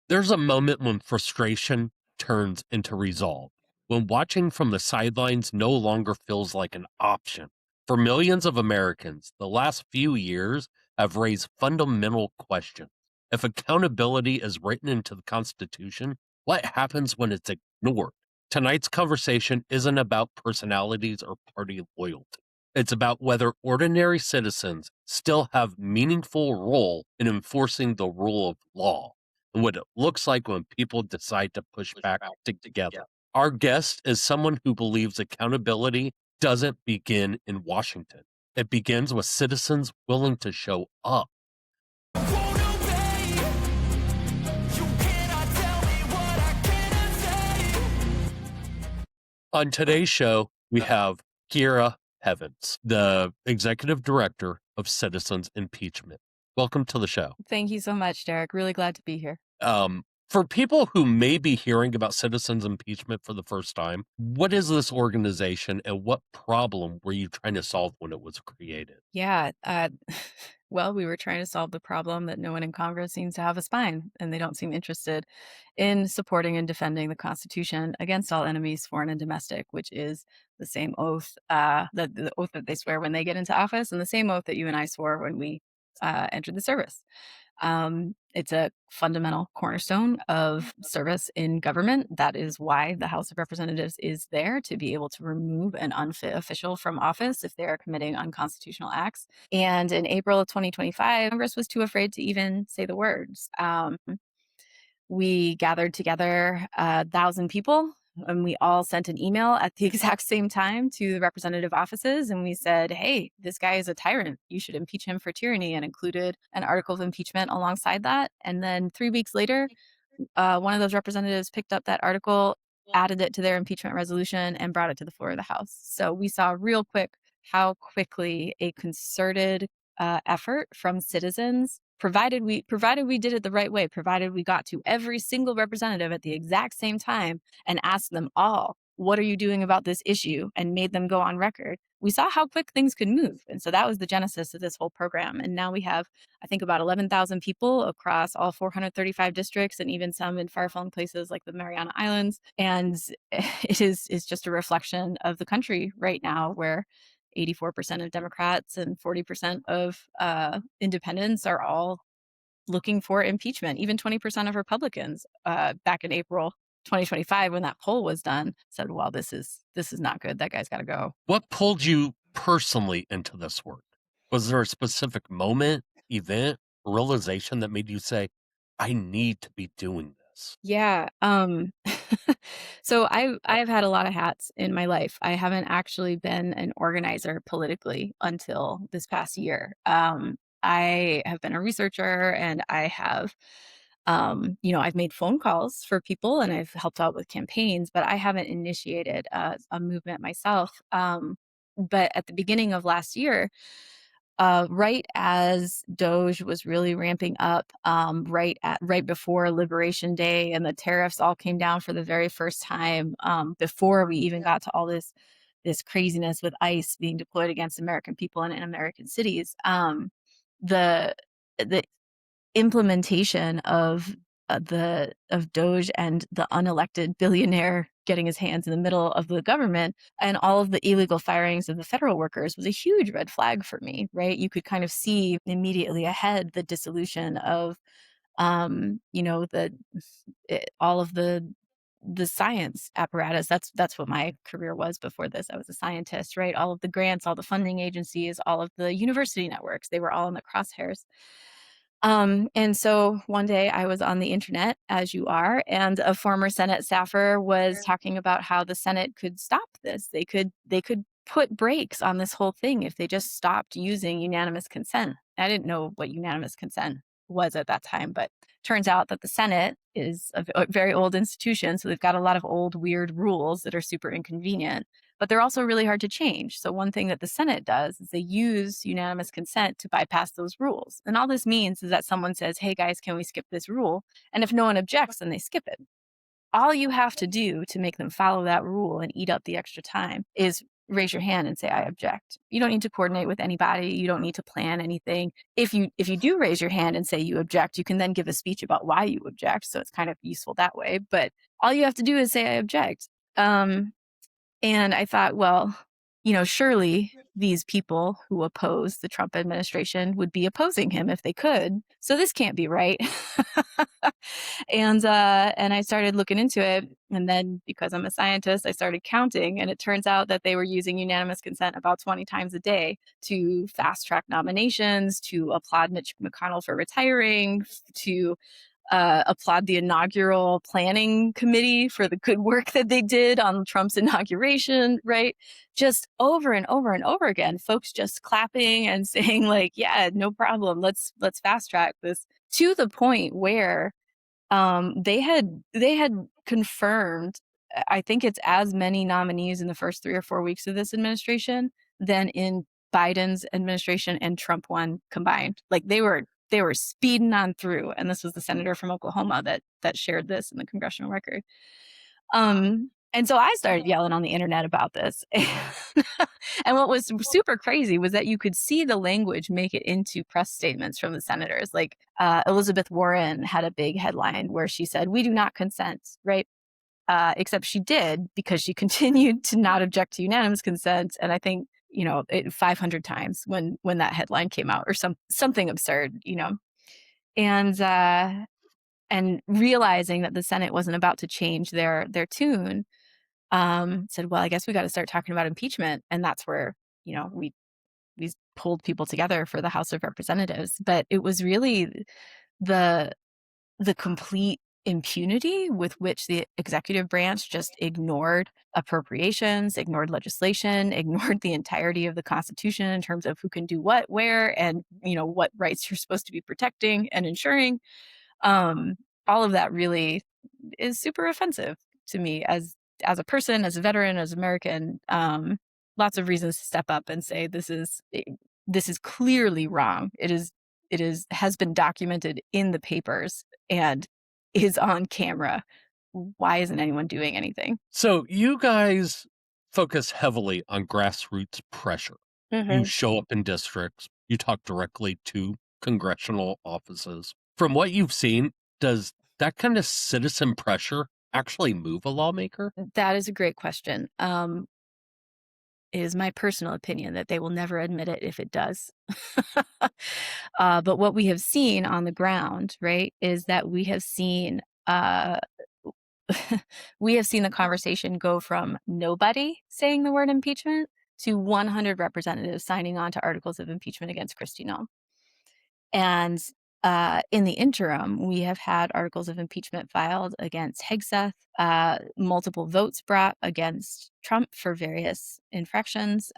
There's a moment when frustration turns into resolve, when watching from the sidelines no longer feels like an option. For millions of Americans, the last few years have raised fundamental questions. If accountability is written into the Constitution, what happens when it's ignored? Tonight's conversation isn't about personalities or party loyalty. It's about whether ordinary citizens still have meaningful role in enforcing the rule of law and what it looks like when people decide to push back together. Our guest is someone who believes accountability doesn't begin in Washington. It begins with citizens willing to show up. On today's show, we have Keira Havens, the executive director of Citizens Impeachment. Welcome to the show. Thank you so much, Derek. Really glad to be here. For people who may be hearing about Citizens Impeachment for the first time, what is this organization and what problem were you trying to solve when it was created? Yeah. Well, we were trying to solve the problem that no one in Congress seems to have a spine, and they don't seem interested in supporting and defending the Constitution against all enemies, foreign and domestic, which is the same oath, the oath that they swear when they get into office, and the same oath that you and I swore when we entered the service. It's a fundamental cornerstone of service in government. That is why the House of Representatives is there, to be able to remove an unfit official from office if they are committing unconstitutional acts. And in April of 2025, Congress was too afraid to even say the words. We gathered together 1,000 people, and we all sent an email at the exact same time to the representative offices. And we said, hey, this guy is a tyrant. You should impeach him for tyranny, and included an article of impeachment alongside that. And then 3 weeks later, one of those representatives picked up that article, added it to their impeachment resolution, and brought it to the floor of the House. So we saw real quick how quickly a concerted effort from citizens, provided we did it the right way, provided we got to every single representative at the exact same time and asked them all, what are you doing about this issue, and made them go on record. We saw how quick things could move. And so that was the genesis of this whole program. And now we have, I think, about 11,000 people across all 435 districts, and even some in far-flung places like the Mariana Islands. And is just a reflection of the country right now, where 84% of Democrats and 40% of independents are all looking for impeachment. Even 20% of Republicans back in April 2025, when that poll was done, said, well, this is not good. That guy's got to go. What pulled you personally into this work? Was there a specific moment, event, realization that made you say, I need to be doing this? Yeah. So I've had a lot of hats in my life. I haven't actually been an organizer politically until this past year. I have been a researcher, and I have, I've made phone calls for people, and I've helped out with campaigns, but I haven't initiated a movement myself. But at the beginning of last year, right as Doge was really ramping up, right before Liberation Day, and the tariffs all came down for the very first time, before we even got to all this craziness with ICE being deployed against American people and in American cities. The the implementation of Doge and the unelected billionaire getting his hands in the middle of the government, and all of the illegal firings of the federal workers, was a huge red flag for me, right? You could kind of see immediately ahead the dissolution of all of the science apparatus. That's what my career was before this. I was a scientist, right? All of the grants, all the funding agencies, all of the university networks, they were all in the crosshairs. And so one day I was on the internet, as you are, and a former Senate staffer was talking about how the Senate could stop this. They could put brakes on this whole thing if they just stopped using unanimous consent. I didn't know what unanimous consent was at that time, but turns out that the Senate is a very old institution, so they've got a lot of old, weird rules that are super inconvenient, but they're also really hard to change. So one thing that the Senate does is they use unanimous consent to bypass those rules. And all this means is that someone says, hey guys, can we skip this rule? And if no one objects, then they skip it. All you have to do to make them follow that rule and eat up the extra time is raise your hand and say, I object. You don't need to coordinate with anybody. You don't need to plan anything. If you do raise your hand and say you object, you can then give a speech about why you object. So it's kind of useful that way. But all you have to do is say, I object. And I thought, well, surely these people who oppose the Trump administration would be opposing him if they could. So this can't be right. And I started looking into it. And then because I'm a scientist, I started counting. And it turns out that they were using unanimous consent about 20 times a day to fast track nominations, to applaud Mitch McConnell for retiring, to applaud the inaugural planning committee for the good work that they did on Trump's inauguration, right? Just over and over and over again, folks just clapping and saying like, yeah, no problem. Let's fast track this, to the point where they had confirmed, I think it's as many nominees in the first 3 or 4 weeks of this administration than in Biden's administration and Trump one combined. Like they were speeding on through, and this was the senator from Oklahoma that shared this in the congressional record. And so I started yelling on the internet about this. And what was super crazy was that you could see the language make it into press statements from the senators. Like Elizabeth Warren had a big headline where she said, "We do not consent," right? Except she did, because she continued to not object to unanimous consent. And I think 500 times when that headline came out, or something absurd, and realizing that the Senate wasn't about to change their tune, said, well, I guess we got to start talking about impeachment. And that's where we pulled people together for the House of Representatives. But it was really the complete impunity with which the executive branch just ignored appropriations, ignored legislation, ignored the entirety of the Constitution in terms of who can do what, where, and what rights you're supposed to be protecting and ensuring. All of that really is super offensive to me as a person, as a veteran, as American. Lots of reasons to step up and say this is clearly wrong. It has been documented in the papers and is on camera. Why isn't anyone doing anything? So you guys focus heavily on grassroots pressure. You show up in districts, you talk directly to congressional offices. From what you've seen, does that kind of citizen pressure actually move a lawmaker? That is a great question. It is my personal opinion that they will never admit it if it does. But what we have seen on the ground, right, is that we have seen the conversation go from nobody saying the word impeachment to 100 representatives signing on to articles of impeachment against Kristi Noem. And in the interim, we have had articles of impeachment filed against Hegseth, multiple votes brought against Trump for various infractions.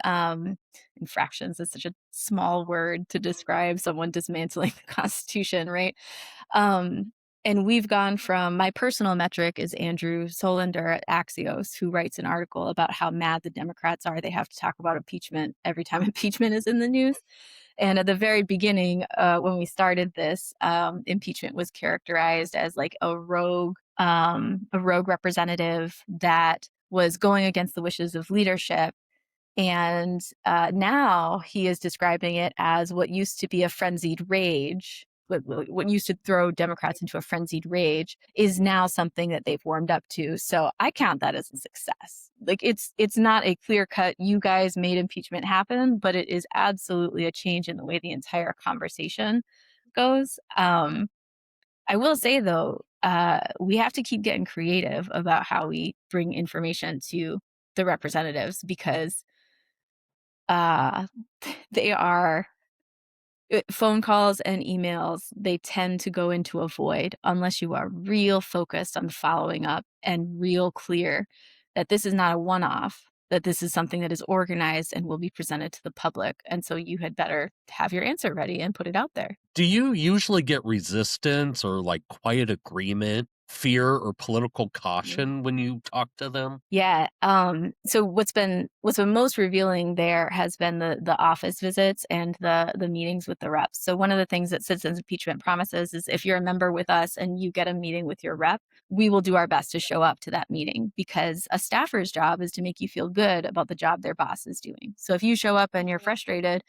Infractions is such a small word to describe someone dismantling the Constitution, right? And we've gone from, my personal metric is Andrew Solander at Axios, who writes an article about how mad the Democrats are. They have to talk about impeachment every time impeachment is in the news. And at the very beginning, when we started this, impeachment was characterized as like a rogue representative that was going against the wishes of leadership. And now he is describing it as what used to be a frenzied rage. What used to throw Democrats into a frenzied rage is now something that they've warmed up to. So I count that as a success. Like it's not a clear cut, you guys made impeachment happen, but it is absolutely a change in the way the entire conversation goes. I will say though, we have to keep getting creative about how we bring information to the representatives, because they are phone calls and emails, they tend to go into a void unless you are real focused on following up and real clear that this is not a one-off, that this is something that is organized and will be presented to the public. And so you had better have your answer ready and put it out there. Do you usually get resistance or like quiet agreement fear or political caution when you talk to them? Yeah. So what's been most revealing there has been the office visits and the meetings with the reps. So one of the things that Citizens Impeachment promises is if you're a member with us and you get a meeting with your rep, we will do our best to show up to that meeting because a staffer's job is to make you feel good about the job their boss is doing. So if you show up and you're frustrated,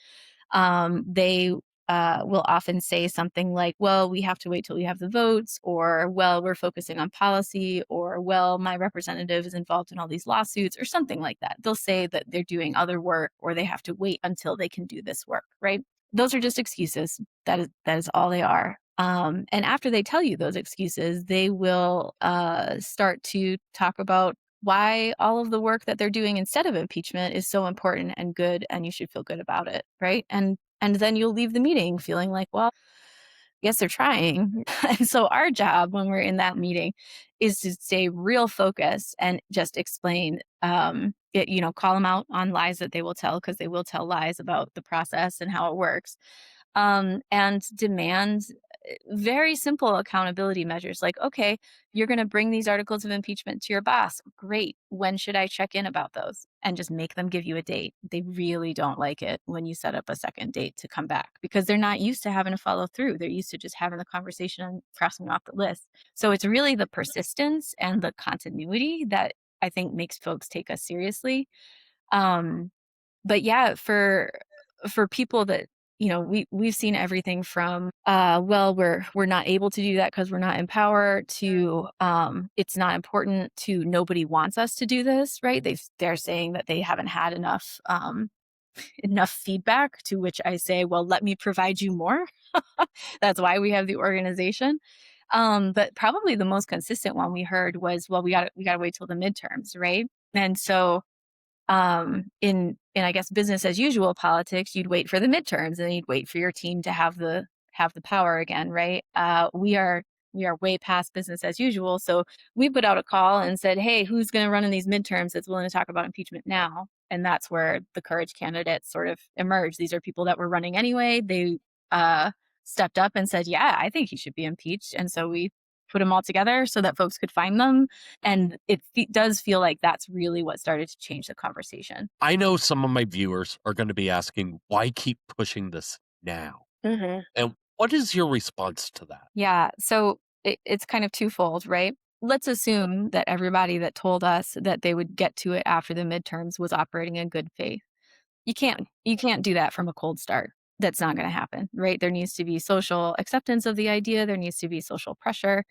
they will often say something like, well, we have to wait till we have the votes, or, well, we're focusing on policy, or, well, my representative is involved in all these lawsuits, or something like that. They'll say that they're doing other work or they have to wait until they can do this work, right? Those are just excuses. That is all they are. And after they tell you those excuses, they will start to talk about why all of the work that they're doing instead of impeachment is so important and good and you should feel good about it, right? And then you'll leave the meeting feeling like, well, yes, they're trying. And so our job when we're in that meeting is to stay real focused and just explain call them out on lies that they will tell because they will tell lies about the process and how it works. And demand very simple accountability measures like, okay, you're going to bring these articles of impeachment to your boss. Great. When should I check in about those? And just make them give you a date. They really don't like it when you set up a second date to come back because they're not used to having to follow through. They're used to just having the conversation and crossing off the list. So it's really the persistence and the continuity that I think makes folks take us seriously. Um, but yeah, for people that we've seen everything from well, we're not able to do that because we're not in power to it's not important to nobody wants us to do this, right? They're saying that they haven't had enough feedback, to which I say, well, let me provide you more. That's why we have the organization. But probably the most consistent one we heard was, well, we gotta wait till the midterms, right? And so in I guess business as usual politics, you'd wait for the midterms and you'd wait for your team to have the power again, right? We are way past business as usual. So we put out a call and said, hey, who's going to run in these midterms that's willing to talk about impeachment now? And that's where the courage candidates sort of emerged. These are people that were running anyway. They uh, stepped up and said, yeah, I think he should be impeached. And so we put them all together so that folks could find them. And it does feel like that's really what started to change the conversation. I know some of my viewers are going to be asking, why keep pushing this now? Hmm. And what is your response to that? Yeah. So it's kind of twofold, right? Let's assume that everybody that told us that they would get to it after the midterms was operating in good faith. You can't do that from a cold start. That's not going to happen, right? There needs to be social acceptance of the idea. There needs to be social pressure.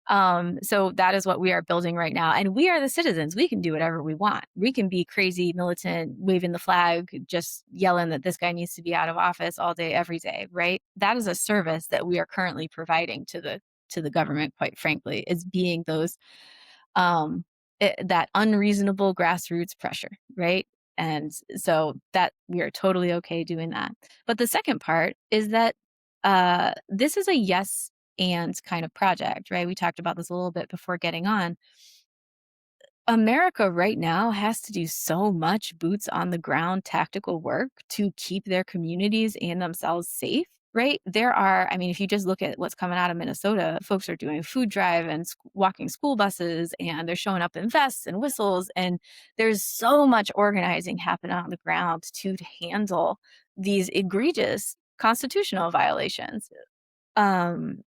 So that is what we are building right now. And we are the citizens. We can do whatever we want. We can be crazy, militant, waving the flag, just yelling that this guy needs to be out of office all day, every day, right? That is a service that we are currently providing to the government, quite frankly, is being those that unreasonable grassroots pressure, right? And so that we are totally okay doing that. But the second part is that this is a yes and kind of project, right? We talked about this a little bit before getting on. America right now has to do so much boots on the ground tactical work to keep their communities and themselves safe, right? I mean, if you just look at what's coming out of Minnesota, folks are doing food drive and walking school buses, and they're showing up in vests and whistles. And there's so much organizing happening on the ground to handle these egregious constitutional violations. Um,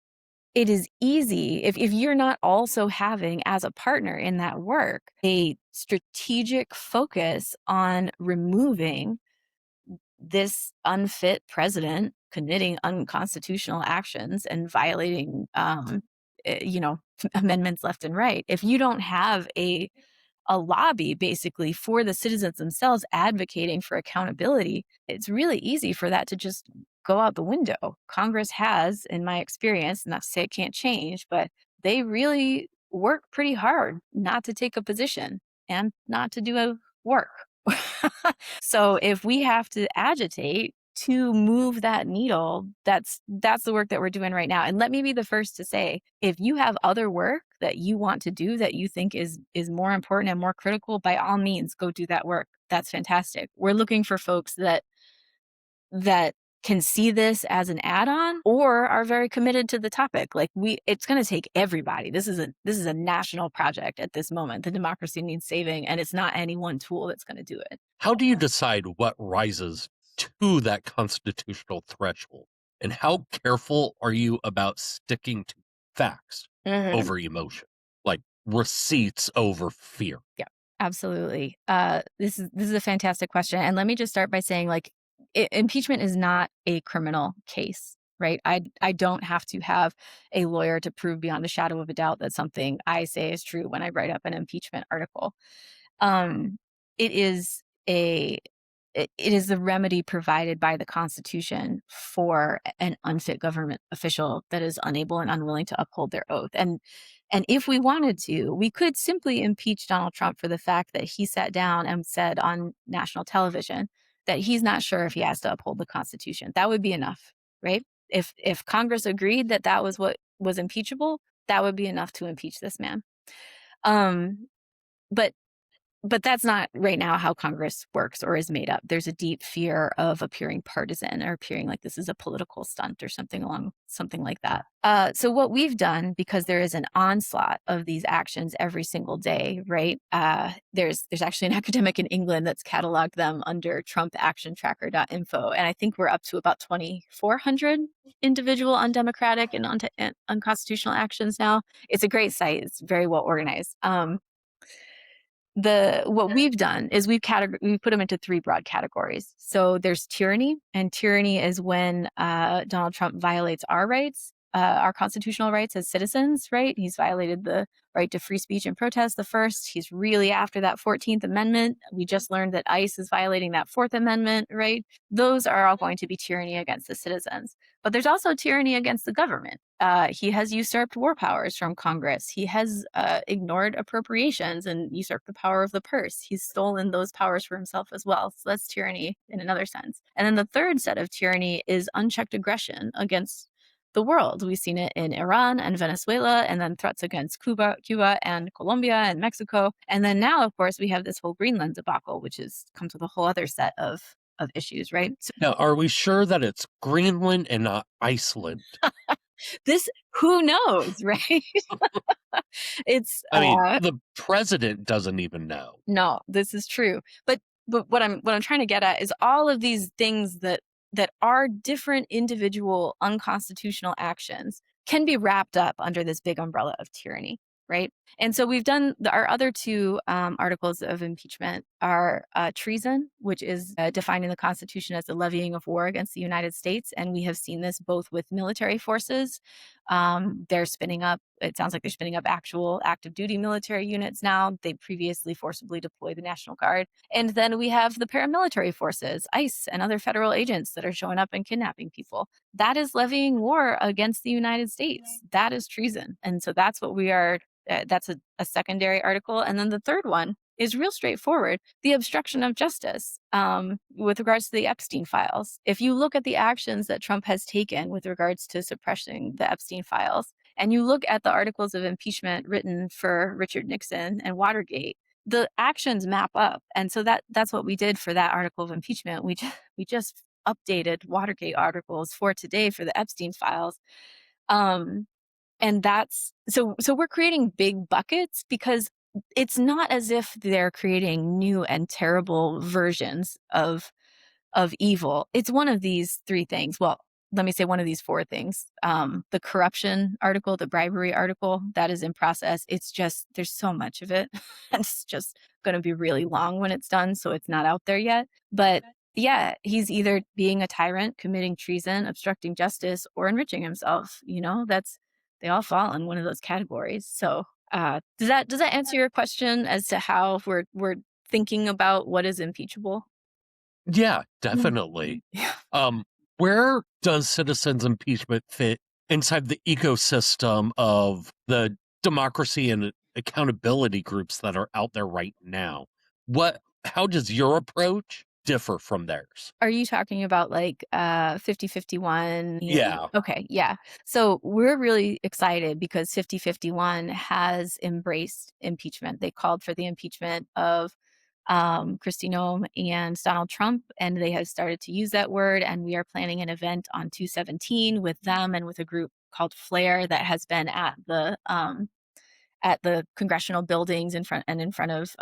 it is easy if you're not also having as a partner in that work a strategic focus on removing this unfit president committing unconstitutional actions and violating amendments left and right. If you don't have a lobby basically for the citizens themselves advocating for accountability, it's really easy for that to just go out the window. Congress has, in my experience, not to say it can't change, but they really work pretty hard not to take a position and not to do a work. So if we have to agitate to move that needle, that's the work that we're doing right now. And let me be the first to say, if you have other work that you want to do that you think is more important and more critical, by all means go do that work. That's fantastic. We're looking for folks that can see this as an add-on or are very committed to the topic. Like it's going to take everybody. This is a national project at this moment. The democracy needs saving, and it's not any one tool that's going to do it. How do you decide what rises to that constitutional threshold? And how careful are you about sticking to facts over emotion, like receipts over fear? Yeah, absolutely. This is a fantastic question, and let me just start by saying, like, impeachment is not a criminal case, right? I don't have to have a lawyer to prove beyond a shadow of a doubt that something I say is true when I write up an impeachment article. Um, it is a it is the remedy provided by the Constitution for an unfit government official that is unable and unwilling to uphold their oath. And if we wanted to, we could simply impeach Donald Trump for the fact that he sat down and said on national television that he's not sure if he has to uphold the Constitution. That would be enough, right? If Congress agreed that that was what was impeachable, that would be enough to impeach this man. Um, but but that's not right now how Congress works or is made up. There's a deep fear of appearing partisan or appearing like this is a political stunt or something like that. So what we've done, because there is an onslaught of these actions every single day, right? There's actually an academic in England that's cataloged them under TrumpActionTracker.info, and I think we're up to about 2,400 individual undemocratic and unconstitutional actions now. It's a great site. It's very well organized. What we've done is we put them into three broad categories. So there's tyranny, and tyranny is when Donald Trump violates our rights, our constitutional rights as citizens, right? He's violated the right to free speech and protest, the first. He's really after that 14th Amendment. We just learned that ICE is violating that Fourth Amendment, right? Those are all going to be tyranny against the citizens. But there's also tyranny against the government. He has usurped war powers from Congress. He has ignored appropriations and usurped the power of the purse. He's stolen those powers for himself as well. So that's tyranny in another sense. And then the third set of tyranny is unchecked aggression against the world. We've seen it in Iran and Venezuela, and then threats against Cuba and Colombia and Mexico. And then now, of course, we have this whole Greenland debacle, which comes with a whole other set of issues, right? So, Now, are we sure that it's Greenland and not Iceland? Who knows, right? It's the president doesn't even know. No, this is true. But what I'm trying to get at is all of these things that are different individual unconstitutional actions can be wrapped up under this big umbrella of tyranny, right? And so we've done our other two articles of impeachment are treason, which is defined in the Constitution as the levying of war against the United States. And we have seen this both with military forces. They're spinning up, it sounds like they're spinning up actual active duty military units now. They previously forcibly deployed the National Guard. And then we have the paramilitary forces, ICE and other federal agents that are showing up and kidnapping people. That is levying war against the United States. That is treason. And so that's what we are, that's a secondary article. And then the third one is real straightforward, the obstruction of justice with regards to the Epstein files. If you look at the actions that Trump has taken with regards to suppressing the Epstein files, and you look at the articles of impeachment written for Richard Nixon and Watergate, the actions map up. And so that's what we did for that article of impeachment. We just updated Watergate articles for today for the Epstein files. And that's so we're creating big buckets because it's not as if they're creating new and terrible versions of evil. It's one of these three things. Well, let me say one of these four things. The corruption article, the bribery article, that is in process. It's just, there's so much of it. It's just going to be really long when it's done. So it's not out there yet. But yeah, he's either being a tyrant, committing treason, obstructing justice, or enriching himself. They all fall in one of those categories. So does that answer your question as to how we're thinking about what is impeachable? Yeah, definitely. Yeah. Where does citizens impeachment fit inside the ecosystem of the democracy and accountability groups that are out there right now? How does your approach differ from theirs? Are you talking about like 5051? Yeah. Okay, yeah. So we're really excited because 5051 has embraced impeachment. They called for the impeachment of Kristi Noem and Donald Trump, and they have started to use that word. And we are planning an event on 2/17 with them and with a group called Flare that has been at the congressional buildings in front of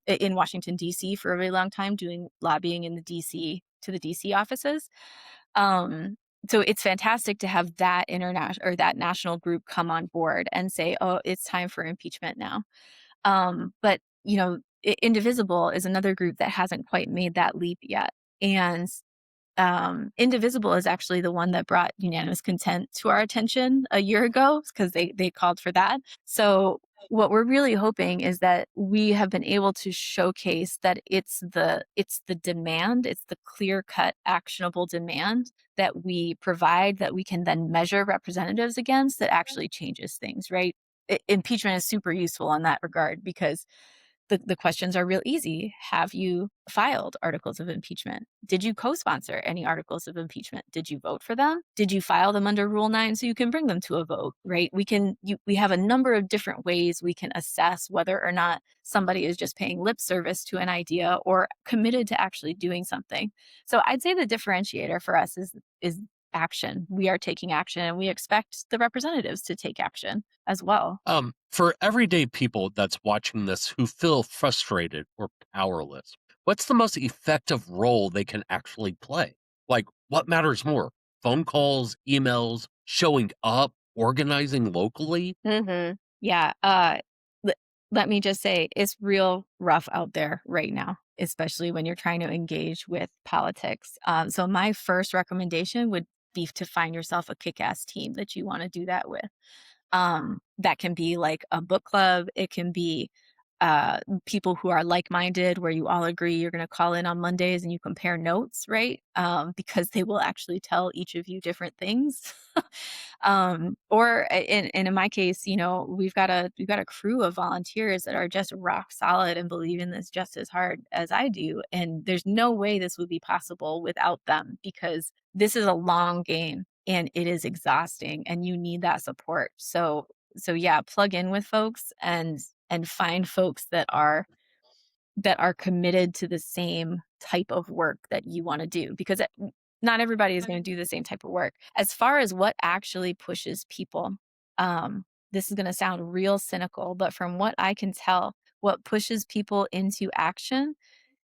in Washington D.C. for a really long time, doing lobbying in the D.C. offices. Um, so it's fantastic to have that international or that national group come on board and say, "Oh, it's time for impeachment now." But Indivisible is another group that hasn't quite made that leap yet, and Indivisible is actually the one that brought unanimous consent to our attention a year ago because they called for that. So what we're really hoping is that we have been able to showcase that it's the demand, it's the clear-cut, actionable demand that we provide that we can then measure representatives against that actually changes things, right? Impeachment is super useful in that regard because the questions are real easy. Have you filed articles of impeachment? Did you co-sponsor any articles of impeachment? Did you vote for them? Did you file them under Rule 9 so you can bring them to a vote, right? We have a number of different ways we can assess whether or not somebody is just paying lip service to an idea or committed to actually doing something. So I'd say the differentiator for us is action. We are taking action, and we expect the representatives to take action as well. For everyday people that's watching this who feel frustrated or powerless, what's the most effective role they can actually play? Like, what matters more? Phone calls, emails, showing up, organizing locally? Yeah. Le Let me just say, it's real rough out there right now, especially when you're trying to engage with politics. So my first recommendation would be to find yourself a kick-ass team that you wanna do that with. That can be like a book club. It can be people who are like-minded, where you all agree you're going to call in on Mondays and you compare notes, right? Because they will actually tell each of you different things. And in my case, we've got a crew of volunteers that are just rock solid and believe in this just as hard as I do. And there's no way this would be possible without them because this is a long game and it is exhausting and you need that support. So yeah, plug in with folks and find folks that are committed to the same type of work that you want to do because not everybody is going to do the same type of work. As far as what actually pushes people, this is going to sound real cynical, but from what I can tell, what pushes people into action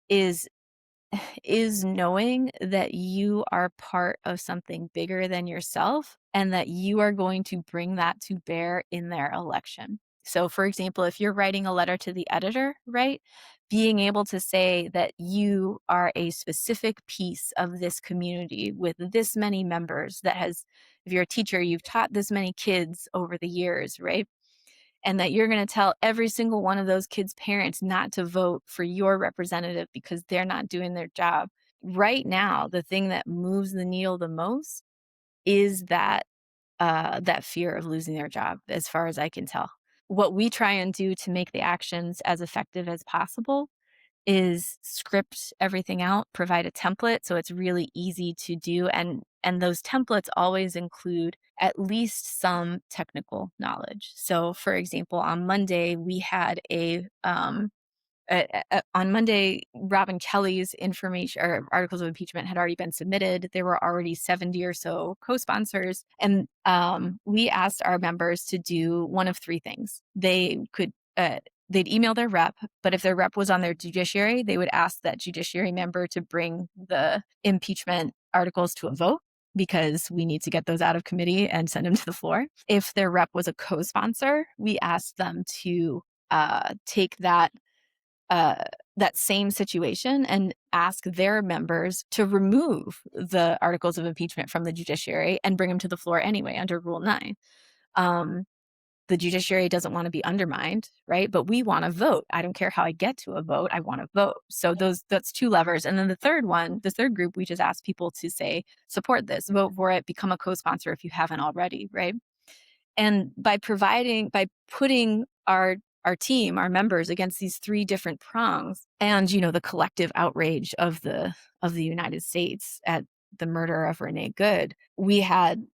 is is knowing that you are part of something bigger than yourself and that you are going to bring that to bear in their election. So, for example, if you're writing a letter to the editor, right, being able to say that you are a specific piece of this community with this many members if you're a teacher, you've taught this many kids over the years, right? And that you're going to tell every single one of those kids' parents not to vote for your representative because they're not doing their job. Right now, the thing that moves the needle the most is that fear of losing their job, as far as I can tell. What we try and do to make the actions as effective as possible is script everything out, provide a template so it's really easy to do, and those templates always include at least some technical knowledge. So, for example, on Monday, we had on Monday, Robin Kelly's information or articles of impeachment had already been submitted. There were already 70 or so co-sponsors, and we asked our members to do one of three things. They'd email their rep, but if their rep was on their judiciary, they would ask that judiciary member to bring the impeachment articles to a vote because we need to get those out of committee and send them to the floor. If their rep was a co-sponsor, we asked them to take uh, that same situation and ask their members to remove the articles of impeachment from the judiciary and bring them to the floor anyway under Rule 9. Um, the judiciary doesn't want to be undermined, right? But we want to vote. I don't care how I get to a vote. I want to vote. So that's two levers. And then the third group, we just ask people to say, support this, vote for it, become a co-sponsor if you haven't already, right? And by putting our team, our members against these three different prongs and, the collective outrage of the United States at the murder of Renee Good, we had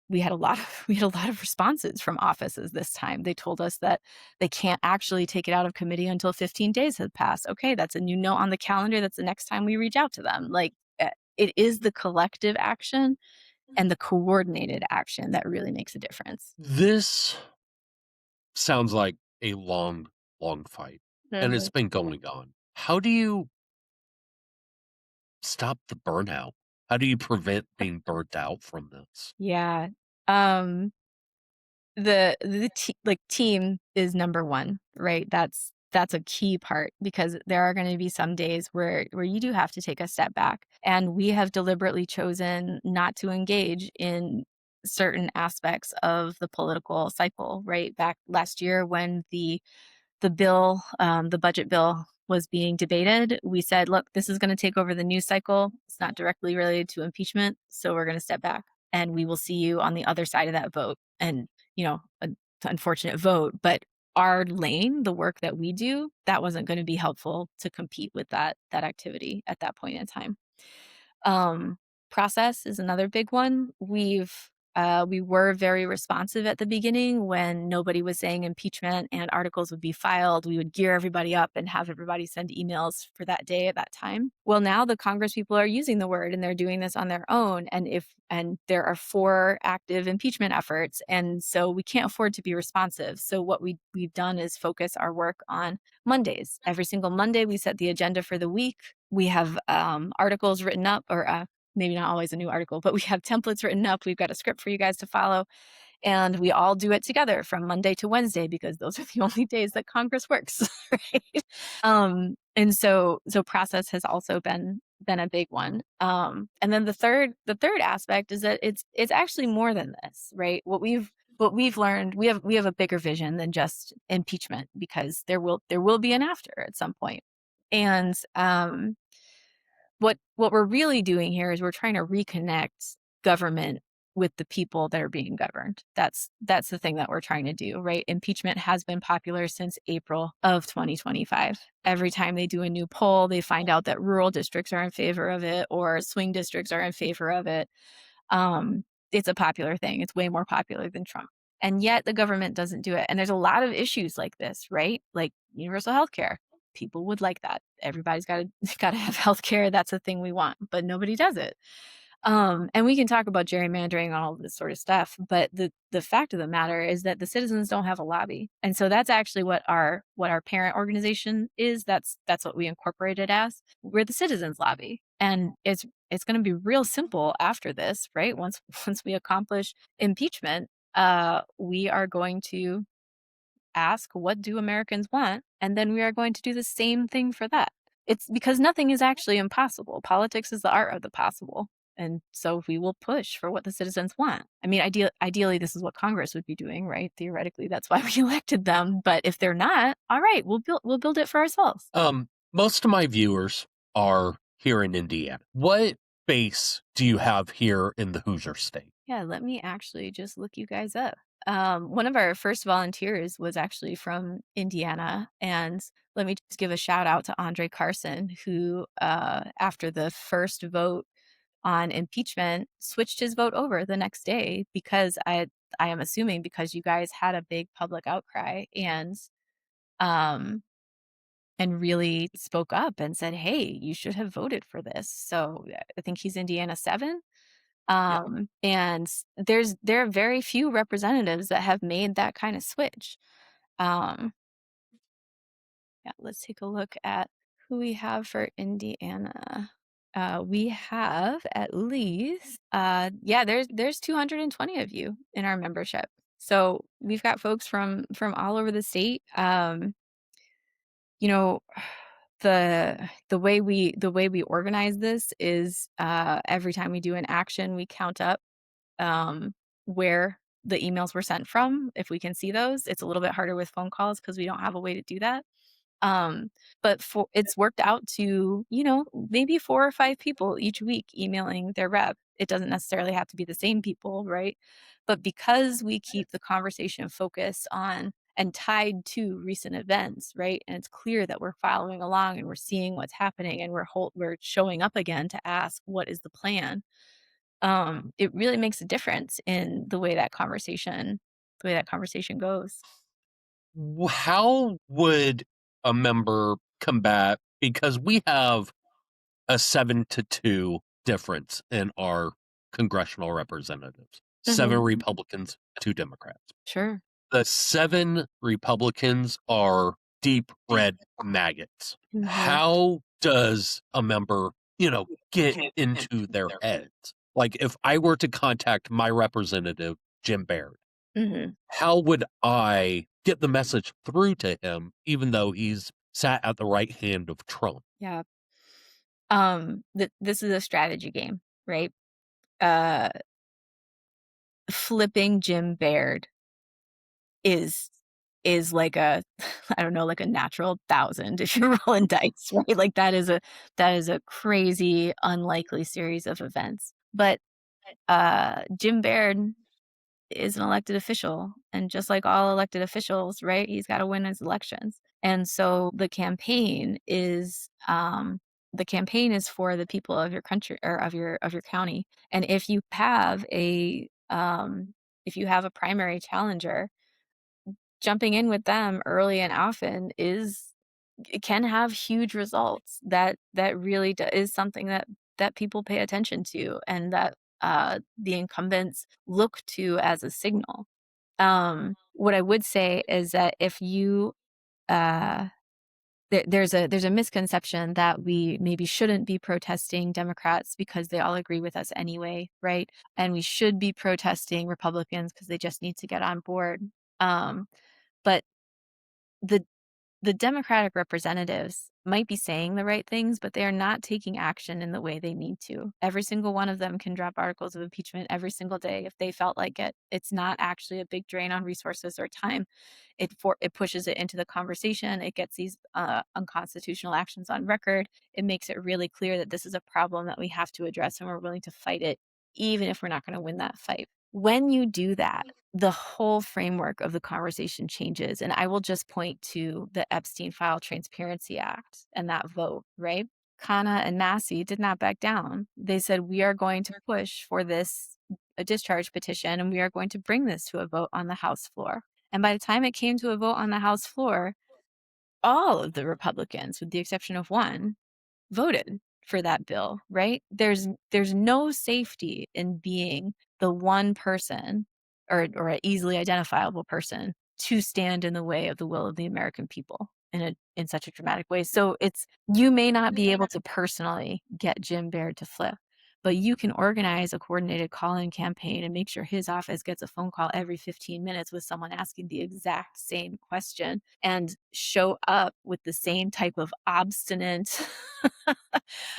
we had a lot of we had a lot of responses from offices this time. They told us that they can't actually take it out of committee until 15 days had passed. Okay, that's a new note on the calendar. That's the next time we reach out to them. Like, it is the collective action and the coordinated action that really makes a difference. This sounds like a long, long fight, and it's Mhm. been going on. How do you stop the burnout? How do you prevent being burnt out from this? Yeah. Um, like, team is number 1, right? That's a key part because there are gonna be some days where you do have to take a step back, and we have deliberately chosen not to engage in certain aspects of the political cycle, right? Back last year when the budget bill was being debated, we said, "Look, this is gonna take over the news cycle. It's not directly related to impeachment, so we're gonna step back, and we will see you on the other side of that vote." And, an unfortunate vote, but our lane, the work that we do, that wasn't gonna be helpful to compete with that activity at that point in time. Um, Process is another big one. We were very responsive at the beginning when nobody was saying impeachment and articles would be filed. We would gear everybody up and have everybody send emails for that day at that time. Well, now the Congress people are using the word and they're doing this on their own. And there are 4 active impeachment efforts. And so we can't afford to be responsive. So what we've done is focus our work on Mondays. Every single Monday, we set the agenda for the week. We have articles written up, or maybe not always a new article, but we have templates written up. We've got a script for you guys to follow. And we all do it together from Monday to Wednesday because those are the only days that Congress works, right? And so process has also been a big one. And then the third aspect is that it's actually more than this, right? What we've learned, we have a bigger vision than just impeachment because there will be an after at some point. And what we're really doing here is we're trying to reconnect government with the people that are being governed. That's the thing that we're trying to do, right? Impeachment has been popular since April of 2025. Every time they do a new poll, they find out that rural districts are in favor of it or swing districts are in favor of it. Um, it's a popular thing. It's way more popular than Trump. And yet the government doesn't do it. And there's a lot of issues like this, right? Like universal health care. People would like that. Everybody's got to got to have health care. That's a thing we want, but nobody does it. And we can talk about gerrymandering and all of this sort of stuff, but the fact of the matter is that the citizens don't have a lobby, and so that's actually what our parent organization is. That's what we incorporated as. We're the citizens lobby, and it's going to be real simple after this, right? Once we accomplish impeachment, we are going to ask, what do Americans want? And then we are going to do the same thing for that. It's because nothing is actually impossible. Politics is the art of the possible. And so we will push for what the citizens want. I mean, ideally, this is what Congress would be doing, right? Theoretically, that's why we elected them. But if they're not, all right, we'll build it for ourselves. Most of my viewers are here in Indiana. What base do you have here in the Hoosier State? Yeah, let me actually just look you guys up. One of our first volunteers was actually from Indiana, and let me just give a shout out to Andre Carson, who, after the first vote on impeachment, switched his vote over the next day because I am assuming because you guys had a big public outcry um and really spoke up and said, "Hey, you should have voted for this." So I think he's Indiana 7. Yeah. And there are very few representatives that have made that kind of switch. Um, yeah, let's take a look at who we have for Indiana. We have at least, yeah, there's 220 of you in our membership. So we've got folks from all over the state. You know, the way we organize this is every time we do an action, we count up where the emails were sent from, if we can see those. It's a little bit harder with phone calls because we don't have a way to do that. Um, but it's worked out to, maybe 4 or 5 people each week emailing their rep. It doesn't necessarily have to be the same people, right? But because we keep the conversation focused on and tied to recent events, right? And it's clear that we're following along and we're seeing what's happening and we're showing up again to ask what is the plan. it really makes a difference in the way that conversation goes. How would a member combat, because we have a 7-2 difference in our congressional representatives, 7 Mhm. Republicans, 2 Democrats. Sure. The 7 Republicans are deep red maggots. Mhm. How does a member, get into their heads? Like, if I were to contact my representative, Jim Baird, Mhm. how would I get the message through to him, even though he's sat at the right hand of Trump? Yeah. This is a strategy game, right? Uh, Flipping Jim Baird is is like a I don't know, like a natural 1,000 if you're rolling dice, right? Like that is a crazy, unlikely series of events. But Jim Baird is an elected official, and just like all elected officials, right, he's got to win his elections. And so the campaign is for the people of your country or of your county. And if you have a primary challenger, jumping in with them early and often it can have huge results. That really is something that people pay attention to, and that the incumbents look to as a signal. What I would say is that if you uh, there's a misconception that we maybe shouldn't be protesting Democrats because they all agree with us anyway, right? And we should be protesting Republicans because they just need to get on board. Um, but the the Democratic representatives might be saying the right things, but they are not taking action in the way they need to. Every single one of them can drop articles of impeachment every single day if they felt like it. It's not actually a big drain on resources or time. It pushes it into the conversation. It gets these unconstitutional actions on record. It makes it really clear that this is a problem that we have to address, and we're willing to fight it, even if we're not going to win that fight. When you do that, the whole framework of the conversation changes. And I will just point to the Epstein File Transparency Act and that vote, right? Kana and Massey did not back down. They said, we are going to push for this a discharge petition, and we are going to bring this to a vote on the House floor. And by the time it came to a vote on the House floor, all of the Republicans, with the exception of one, voted for that bill, right? There's no safety in being the one person or an easily identifiable person to stand in the way of the will of the American people in such a dramatic way. So you may not be able to personally get Jim Baird to flip, but you can organize a coordinated call-in campaign and make sure his office gets a phone call every 15 minutes with someone asking the exact same question, and show up with the same type of obstinate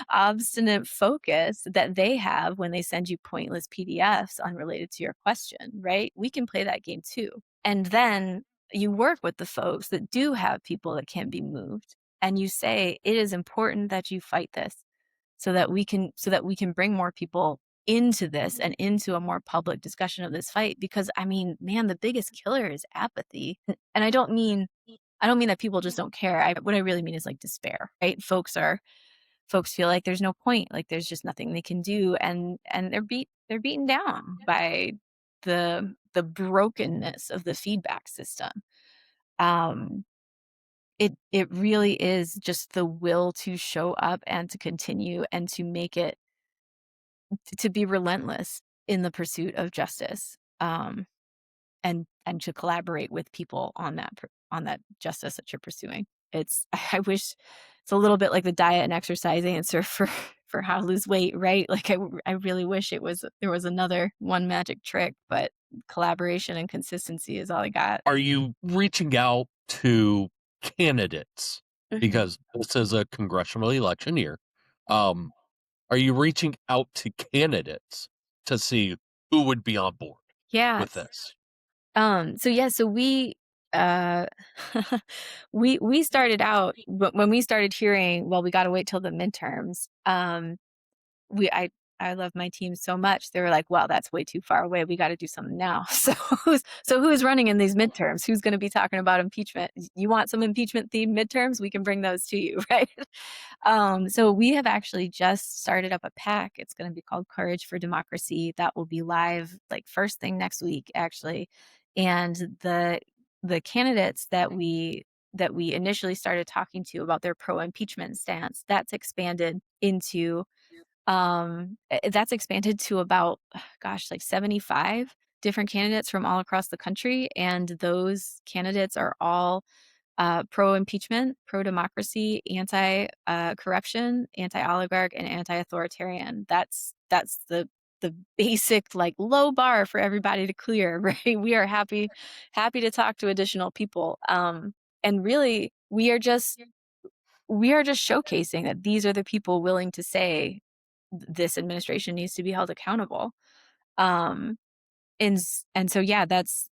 obstinate focus that they have when they send you pointless PDFs unrelated to your question, right? We can play that game too. And then you work with the folks that do have people that can be moved, and you say it is important that you fight this so that we can bring more people into this and into a more public discussion of this fight. Because I mean, man, the biggest killer is apathy. And I don't mean that people just don't care. What I really mean is like despair, right? Folks feel like there's no point, like there's just nothing they can do, and they're beaten down by the brokenness of the feedback system. Um, it really is just the will to show up and to continue and to make it to be relentless in the pursuit of justice. And to collaborate with people on that justice that you're pursuing. I wish it's a little bit like the diet and exercise answer for how to lose weight, right? Like I really wish there was another one magic trick, but collaboration and consistency is all I got. Are you reaching out to candidates? Mhm. Because this is a congressional election year. Um, are you reaching out to candidates to see who would be on board with Yes. this? So uh we started out when we started hearing, well, we got to wait till the midterms. We I I love my team so much. They were like, "Well, that's way too far away. We got to do something now." So who's running in these midterms? Who's going to be talking about impeachment? You want some impeachment themed midterms? We can bring those to you, right? So we have actually just started up a PAC. It's going to be called Courage for Democracy. That will be live like first thing next week, actually. And the candidates that we initially started talking to about their pro impeachment stance, that's expanded to about, gosh, like 75 different candidates from all across the country, and those candidates are all pro impeachment, pro democracy, anti corruption, anti oligarch, and anti authoritarian. That's the basic like low bar for everybody to clear, right? We are happy to talk to additional people, and really we are just showcasing that these are the people willing to say this administration needs to be held accountable. Um, and so yeah, that's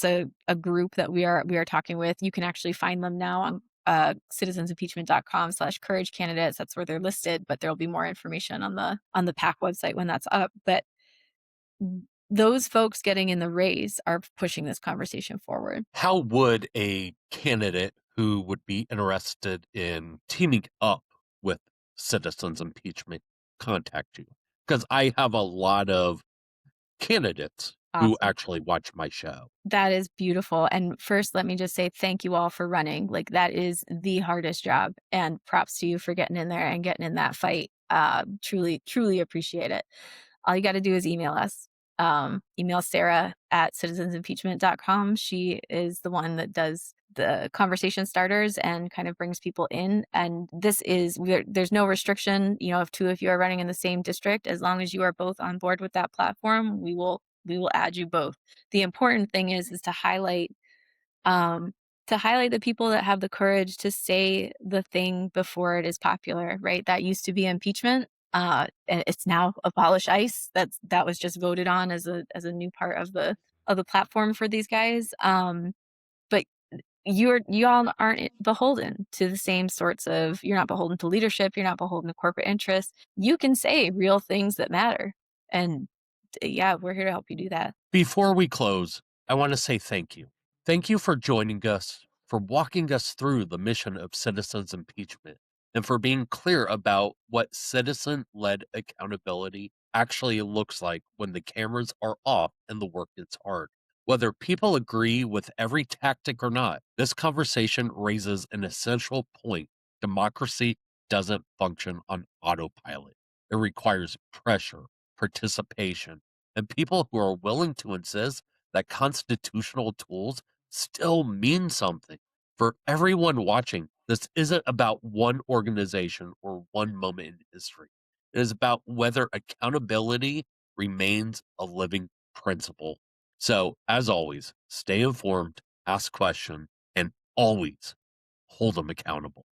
a group that we are talking with. You can actually find them now on citizensimpeachment.com/courage candidates. That's where they're listed, but there'll be more information on the PAC website when that's up. But those folks getting in the race are pushing this conversation forward. How would a candidate who would be interested in teaming up with Citizens Impeachment contact you? Because I have a lot of candidates who Awesome. actually watch my show. That is beautiful. And first, let me just say thank you all for running. Like, that is the hardest job. And props to you for getting in there and getting in that fight. Truly, truly appreciate it. All you got to do is email us. Email Sarah at citizensimpeachment.com. She is the one that does the conversation starters and kind of brings people in. And there's no restriction, if two of you are running in the same district, as long as you are both on board with that platform, we will add you both. The important thing is um, to highlight the people that have the courage to say the thing before it is popular, right? That used to be impeachment. And it's now abolish ICE. That was just voted on as a new part of the platform for these guys. But you all aren't beholden to the same sorts of. You're not beholden to leadership. You're not beholden to corporate interests. You can say real things that matter, and yeah, we're here to help you do that. Before we close, I want to say thank you. Thank you for joining us, for walking us through the mission of Citizens Impeachment, and for being clear about what citizen led accountability actually looks like when the cameras are off and the work gets hard. Whether people agree with every tactic or not, this conversation raises an essential point. Democracy doesn't function on autopilot, it requires pressure, participation, and people who are willing to insist that constitutional tools still mean something. For everyone watching, this isn't about one organization or one moment in history. It is about whether accountability remains a living principle. So, as always, stay informed, ask questions, and always hold them accountable.